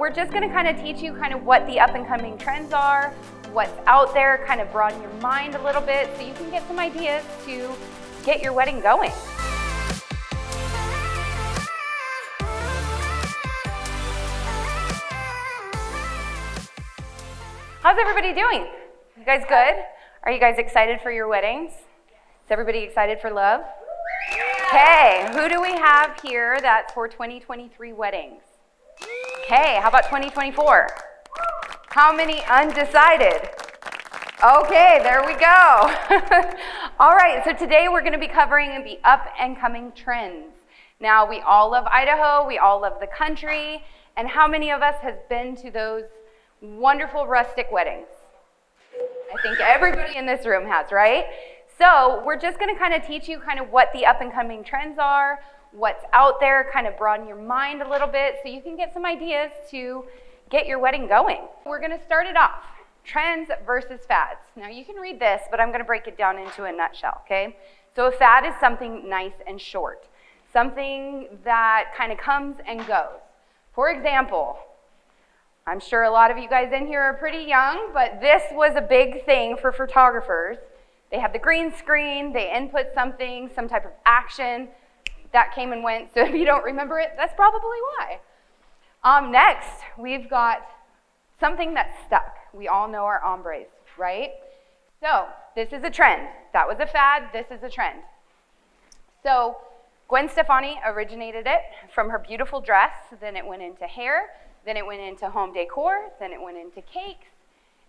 we're just gonna kind of teach you kind of what the up and coming trends are, what's out there, kind of broaden your mind a little bit so you can get some ideas to get your wedding going. How's everybody doing? You guys good? Are you guys excited for your weddings? Is everybody excited for love? Okay, who do we have here that's for 2023 weddings? Okay, how about 2024? How many undecided? Okay, there we go. All right, so today we're gonna be covering the up and coming trends. Now, we all love Idaho, we all love the country, and how many of us has been to those wonderful rustic weddings? I think everybody in this room has, right? So we're just gonna kind of teach you kind of what the up and coming trends are, what's out there, kind of broaden your mind a little bit so you can get some ideas to get your wedding going. We're gonna start it off, trends versus fads. Now you can read this, but I'm gonna break it down into a nutshell, okay? So a fad is something nice and short, something that kind of comes and goes. For example, I'm sure a lot of you guys in here are pretty young, but this was a big thing for photographers. They had the green screen, they input something, some type of action, that came and went, so if you don't remember it, that's probably why. Next, we've got something that's stuck. We all know our ombres, right? So this is a trend. That was a fad, this is a trend. So Gwen Stefani originated it from her beautiful dress, then it went into hair, then it went into home decor, then it went into cakes,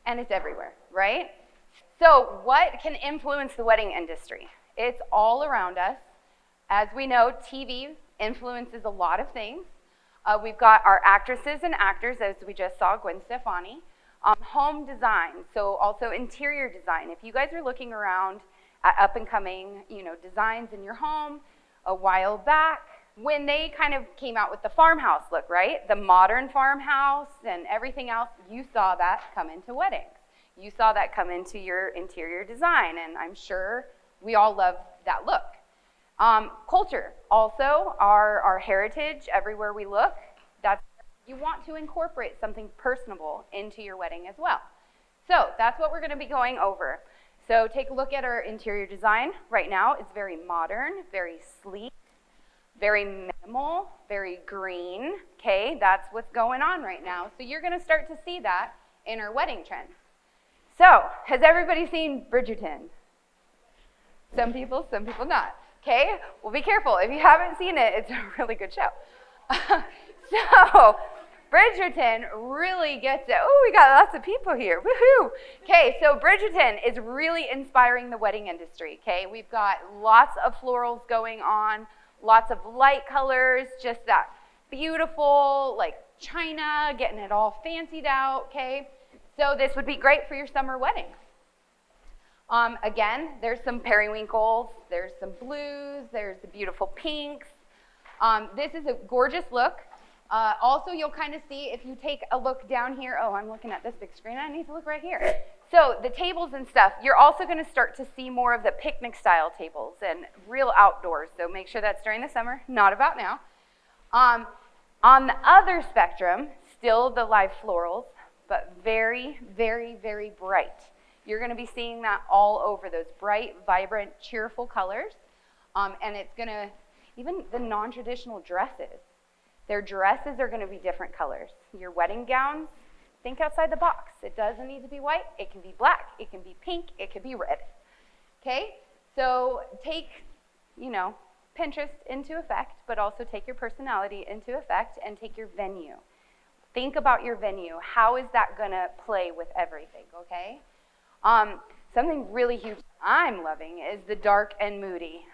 and it's everywhere, right? So what can influence the wedding industry? It's all around us. As we know, TV influences a lot of things. We've got our actresses and actors, as we just saw, Gwen Stefani. Home design, so also interior design. If you guys are looking around at up and coming, designs in your home a while back, when they kind of came out with the farmhouse look, right? The modern farmhouse and everything else, you saw that come into weddings. You saw that come into your interior design, and I'm sure we all love that look. Culture, also our heritage, everywhere we look, you want to incorporate something personable into your wedding as well. So that's what we're gonna be going over. So take a look at our interior design right now. It's very modern, very sleek, very minimal, very green, okay? That's what's going on right now. So you're gonna start to see that in our wedding trends. So, has everybody seen Bridgerton? Some people not. Okay, well be careful. If you haven't seen it, it's a really good show. So, Bridgerton really gets it. Oh, we got lots of people here, woohoo. Okay, so Bridgerton is really inspiring the wedding industry, okay? We've got lots of florals going on, lots of light colors, just that beautiful, like china, getting it all fancied out, okay? So this would be great for your summer weddings. Again, there's some periwinkles, there's some blues, there's the beautiful pinks. This is a gorgeous look. Also, you'll kind of see if you take a look down here. Oh, I'm looking at this big screen. I need to look right here. So the tables and stuff, you're also going to start to see more of the picnic style tables and real outdoors. So make sure that's during the summer, not about now. On the other spectrum, still the live florals, but very, very, very bright. You're gonna be seeing that all over, those bright, vibrant, cheerful colors. And it's gonna, even the non-traditional dresses, their dresses are gonna be different colors. Your wedding gowns, think outside the box. It doesn't need to be white, it can be black, it can be pink, it can be red. Okay, so take, Pinterest into effect, but also take your personality into effect and take your venue. Think about your venue. How is that gonna play with everything, okay? Something really huge I'm loving is the dark and moody,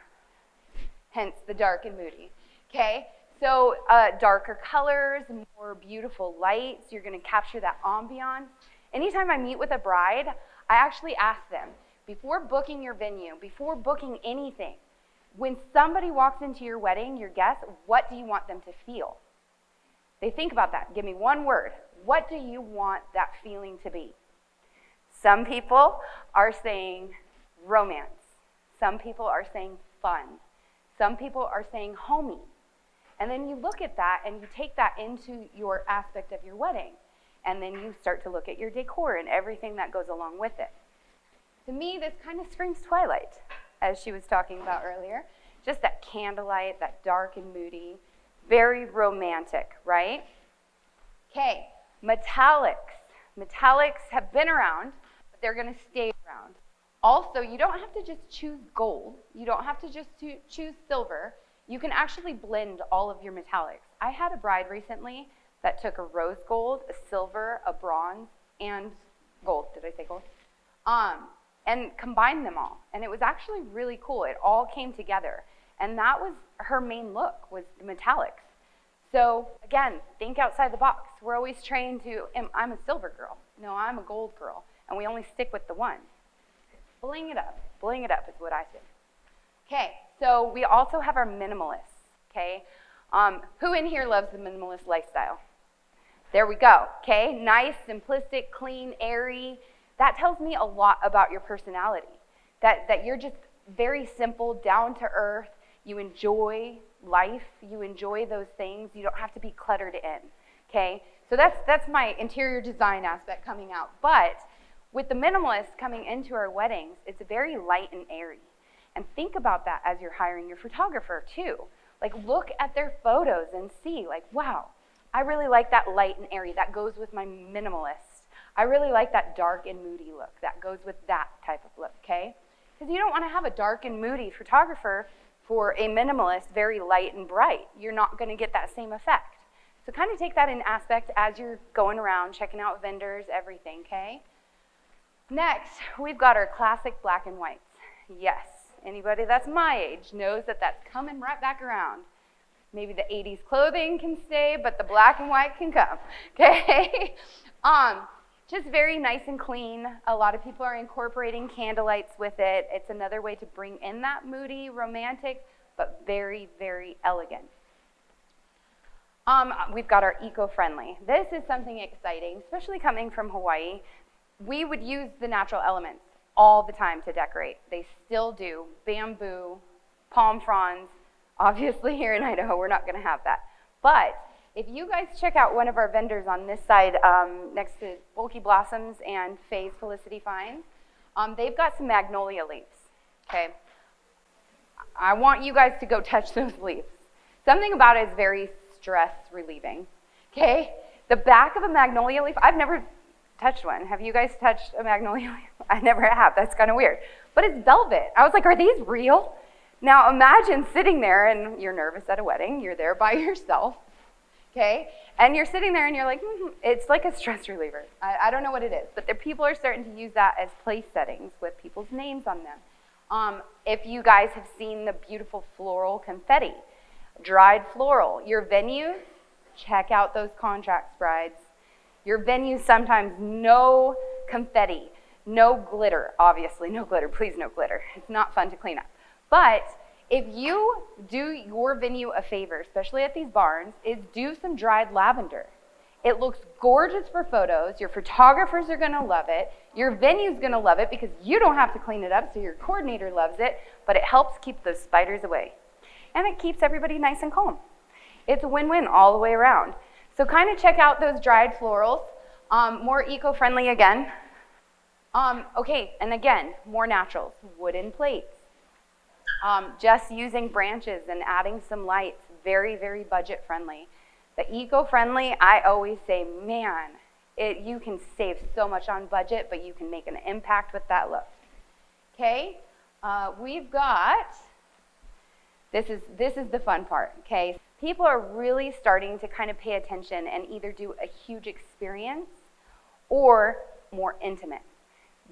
hence the dark and moody, okay? So darker colors, more beautiful lights, you're gonna capture that ambiance. Anytime I meet with a bride, I actually ask them, before booking your venue, before booking anything, when somebody walks into your wedding, your guest, what do you want them to feel? They think about that. Give me one word. What do you want that feeling to be? Some people are saying romance. Some people are saying fun. Some people are saying homey. And then you look at that and you take that into your aspect of your wedding. And then you start to look at your decor and everything that goes along with it. To me, this kind of screams Twilight, as she was talking about earlier. Just that candlelight, that dark and moody, very romantic, right? Okay, metallics. Metallics have been around, but they're going to stay around. Also, you don't have to just choose gold. You don't have to just choose silver. You can actually blend all of your metallics. I had a bride recently that took a rose gold, a silver, a bronze, and gold. Did I say gold? And combined them all. And it was actually really cool. It all came together. And that was her main look, was the metallics. So again, think outside the box. We're always trained to, I'm a silver girl. No, I'm a gold girl. And we only stick with the one. Bling it up. Bling it up is what I say. Okay, so we also have our minimalists, okay? Who in here loves the minimalist lifestyle? There we go, okay? Nice, simplistic, clean, airy. That tells me a lot about your personality, that you're just very simple, down to earth. You enjoy life. You enjoy those things. You don't have to be cluttered in, okay? So that's my interior design aspect coming out. But with the minimalists coming into our weddings, it's very light and airy. And think about that as you're hiring your photographer too. Like, look at their photos and see, like, wow, I really like that light and airy. That goes with my minimalist. I really like that dark and moody look. That goes with that type of look, okay? Because you don't want to have a dark and moody photographer for a minimalist, very light and bright. You're not going to get that same effect. So kind of take that in aspect as you're going around, checking out vendors, everything, okay? Next, we've got our classic black and whites. Yes, anybody that's my age knows that that's coming right back around. Maybe the 80s clothing can stay, but the black and white can come, okay? Just very nice and clean. A lot of people are incorporating candlelights with it. It's another way to bring in that moody, romantic, but very, very elegant. We've got our eco-friendly. This is something exciting, especially coming from Hawaii. We would use the natural elements all the time to decorate. They still do. Bamboo, palm fronds. Obviously here in Idaho, we're not going to have that. But if you guys check out one of our vendors on this side, next to Bulky Blossoms and Faye's Felicity Finds, they've got some magnolia leaves, okay? I want you guys to go touch those leaves. Something about it is very stress relieving, okay? The back of a magnolia leaf, I've never touched one. Have you guys touched a magnolia leaf? I never have. That's kind of weird. But it's velvet. I was like, are these real? Now imagine sitting there and you're nervous at a wedding. You're there by yourself. Okay, and you're sitting there and you're like, it's like a stress reliever. I don't know what it is, but people are starting to use that as place settings with people's names on them. If you guys have seen the beautiful floral confetti, dried floral, your venues, check out those contracts, brides. Your venues sometimes no confetti, no glitter, obviously no glitter, please no glitter. It's not fun to clean up. But if you do your venue a favor, especially at these barns, is do some dried lavender. It looks gorgeous for photos. Your photographers are going to love it. Your venue's going to love it because you don't have to clean it up, so your coordinator loves it, but it helps keep those spiders away. And it keeps everybody nice and calm. It's a win-win all the way around. So kind of check out those dried florals. More eco-friendly again. Okay, and again, more naturals. Wooden plates. Just using branches and adding some lights, very, very budget friendly. The eco-friendly, I always say, man, you can save so much on budget, but you can make an impact with that look. Okay, we've got, this is the fun part, okay? People are really starting to kind of pay attention and either do a huge experience or more intimate.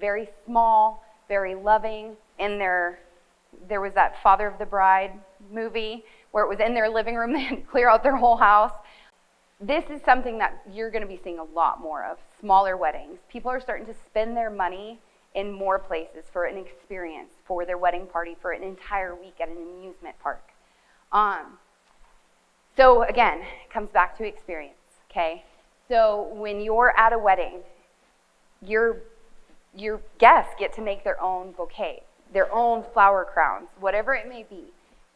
Very small, very loving, there was that Father of the Bride movie where it was in their living room, they had to clear out their whole house. This is something that you're going to be seeing a lot more of, smaller weddings. People are starting to spend their money in more places for an experience, for their wedding party, for an entire week at an amusement park. So again, it comes back to experience, okay? So when you're at a wedding, your guests get to make their own bouquet, their own flower crowns, whatever it may be.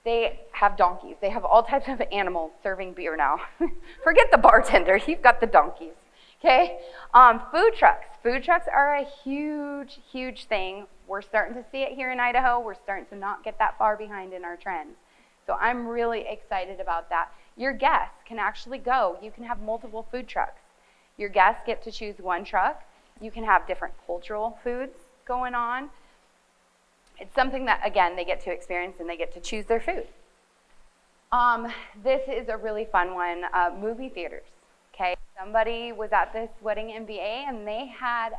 They have donkeys. They have all types of animals serving beer now. Forget the bartender, you've got the donkeys, okay? Food trucks. Food trucks are a huge, huge thing. We're starting to see it here in Idaho. We're starting to not get that far behind in our trends. So I'm really excited about that. Your guests can actually go. You can have multiple food trucks. Your guests get to choose one truck. You can have different cultural foods going on. It's something that, again, they get to experience and they get to choose their food. This is a really fun one, movie theaters, okay? Somebody was at this wedding MBA and they had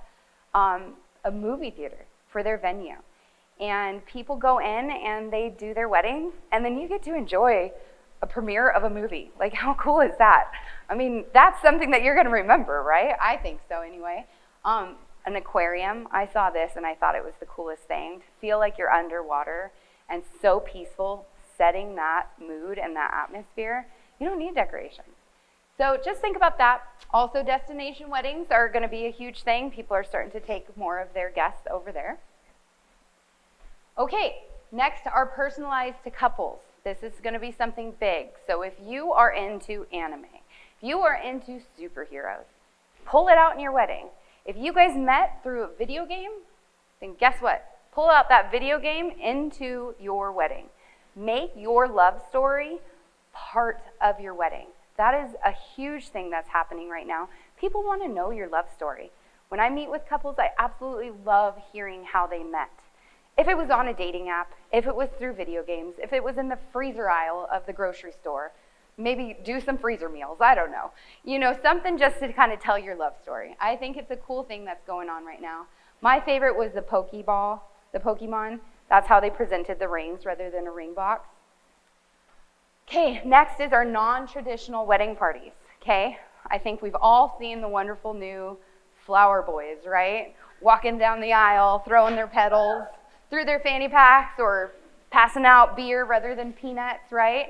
a movie theater for their venue. And people go in and they do their wedding and then you get to enjoy a premiere of a movie. Like, how cool is that? I mean, that's something that you're gonna remember, right? I think so anyway. An aquarium, I saw this and I thought it was the coolest thing. To feel like you're underwater and so peaceful, setting that mood and that atmosphere, you don't need decorations. So just think about that. Also, destination weddings are gonna be a huge thing. People are starting to take more of their guests over there. Okay, next are personalized to couples. This is gonna be something big. So if you are into anime, if you are into superheroes, pull it out in your wedding. If you guys met through a video game, then guess what? Pull out that video game into your wedding. Make your love story part of your wedding. That is a huge thing that's happening right now. People want to know your love story. When I meet with couples, I absolutely love hearing how they met. If it was on a dating app, if it was through video games, if it was in the freezer aisle of the grocery store, maybe do some freezer meals, I don't know. You know, something just to kind of tell your love story. I think it's a cool thing that's going on right now. My favorite was the Pokemon. That's how they presented the rings rather than a ring box. Okay, next is our non-traditional wedding parties, okay? I think we've all seen the wonderful new flower boys, right? Walking down the aisle, throwing their petals through their fanny packs or passing out beer rather than peanuts, right?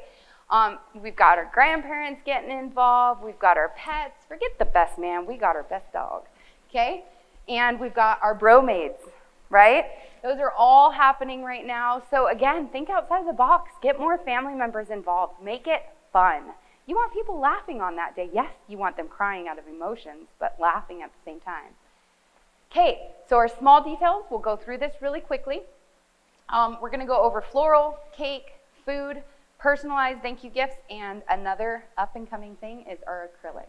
We've got our grandparents getting involved. We've got our pets. Forget the best man. We got our best dog, okay? And we've got our bromaids, right? Those are all happening right now. So again, think outside the box. Get more family members involved. Make it fun. You want people laughing on that day. Yes, you want them crying out of emotions, but laughing at the same time. Okay, so our small details, we'll go through this really quickly. We're gonna go over floral, cake, food, personalized thank you gifts, and another up-and-coming thing is our acrylics.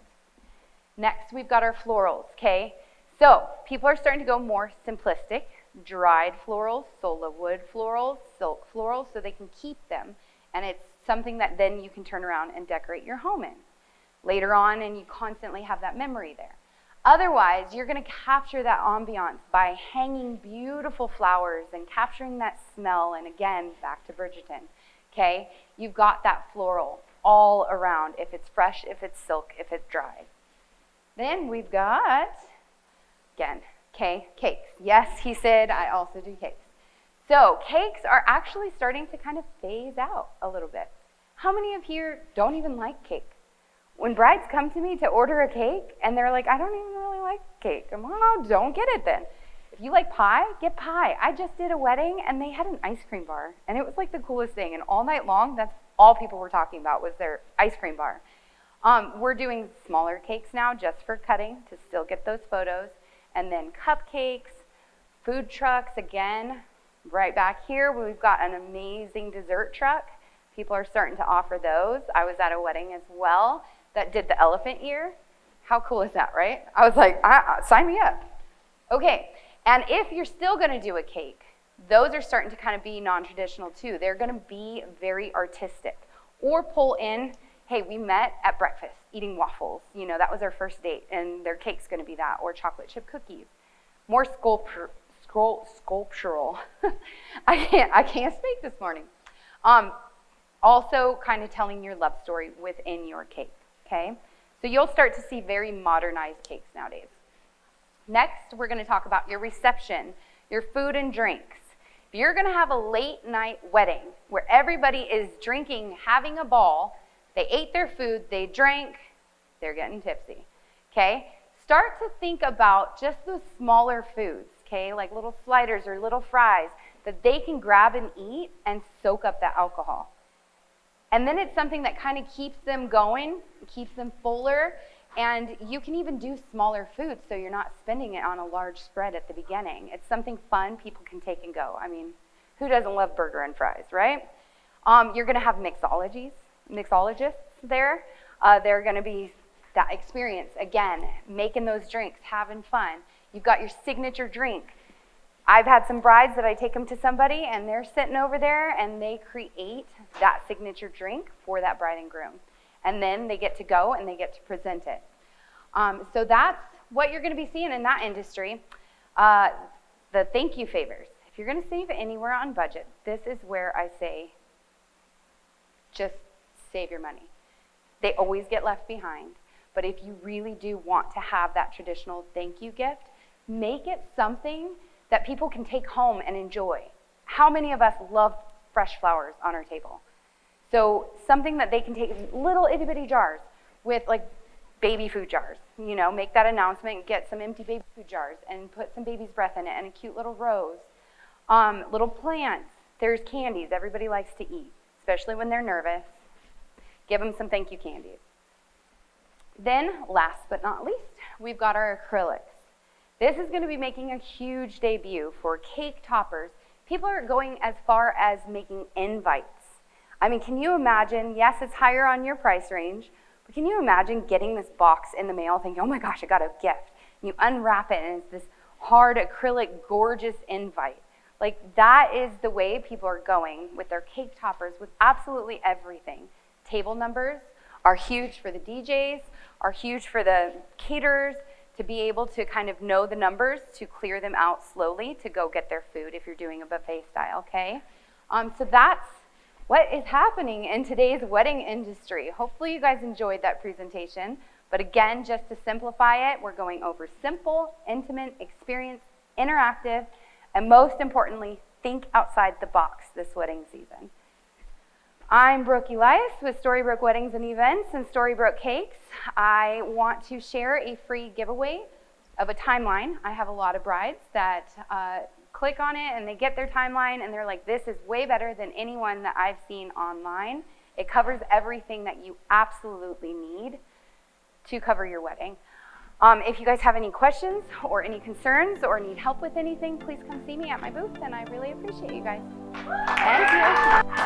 Next, we've got our florals, okay? So, people are starting to go more simplistic, dried florals, sola wood florals, silk florals, so they can keep them, and it's something that then you can turn around and decorate your home in later on, and you constantly have that memory there. Otherwise, you're gonna capture that ambiance by hanging beautiful flowers and capturing that smell, and again, back to Bridgerton. Okay, you've got that floral all around, if it's fresh, if it's silk, if it's dry. Then we've got, again, okay, cakes. Yes, he said, I also do cakes. So cakes are actually starting to kind of phase out a little bit. How many of here don't even like cake? When brides come to me to order a cake and they're like, I don't even really like cake. I'm like, oh, don't get it then. If you like pie, get pie. I just did a wedding and they had an ice cream bar and it was like the coolest thing. And all night long, that's all people were talking about was their ice cream bar. We're doing smaller cakes now just for cutting to still get those photos. And then cupcakes, food trucks, again, right back here, we've got an amazing dessert truck. People are starting to offer those. I was at a wedding as well that did the elephant ear. How cool is that, right? I was like, sign me up. Okay. And if you're still gonna do a cake, those are starting to kind of be non-traditional too. They're gonna be very artistic. Or pull in, hey, we met at breakfast eating waffles. You know, that was our first date and their cake's gonna be that, or chocolate chip cookies. More sculptural. I can't speak this morning. Also kind of telling your love story within your cake, okay? So you'll start to see very modernized cakes nowadays. Next, we're gonna talk about your reception, your food and drinks. If you're gonna have a late night wedding where everybody is drinking, having a ball, they ate their food, they drank, they're getting tipsy, okay? Start to think about just those smaller foods, okay? Like little sliders or little fries that they can grab and eat and soak up that alcohol. And then it's something that kind of keeps them going, keeps them fuller, and you can even do smaller foods so you're not spending it on a large spread at the beginning. It's something fun people can take and go. I mean, who doesn't love burger and fries, right? You're going to have mixologists there. They're going to be that experience, again, making those drinks, having fun. You've got your signature drink. I've had some brides that I take them to somebody and they're sitting over there and they create that signature drink for that bride and groom. And then they get to go and they get to present it. So that's what you're going to be seeing in that industry. The thank you favors. If you're going to save anywhere on budget, this is where I say just save your money. They always get left behind. But if you really do want to have that traditional thank you gift, make it something that people can take home and enjoy. How many of us love fresh flowers on our table? So something that they can take, little itty bitty jars with like baby food jars, you know, make that announcement, get some empty baby food jars and put some baby's breath in it and a cute little rose. Little plants, there's candies everybody likes to eat, especially when they're nervous. Give them some thank you candies. Then, last but not least, we've got our acrylics. This is going to be making a huge debut for cake toppers. People are going as far as making invites. I mean, can you imagine, yes, it's higher on your price range, but can you imagine getting this box in the mail thinking, oh my gosh, I got a gift. And you unwrap it and it's this hard acrylic, gorgeous invite. Like that is the way people are going with their cake toppers with absolutely everything. Table numbers are huge for the DJs, are huge for the caterers to be able to kind of know the numbers, to clear them out slowly to go get their food if you're doing a buffet style, okay? So that's what is happening in today's wedding industry. Hopefully you guys enjoyed that presentation. But again, just to simplify it, we're going over simple, intimate experience, interactive, and most importantly, think outside the box this wedding season. I'm Brooke Elias with Story Brooke Weddings and Events and Story Brooke Cakes. I want to share a free giveaway of a timeline. I have a lot of brides that click on it and they get their timeline and they're like, this is way better than anyone that I've seen online. It covers everything that you absolutely need to cover your wedding. If you guys have any questions or any concerns or need help with anything, please come see me at my booth and I really appreciate you guys. Thank you.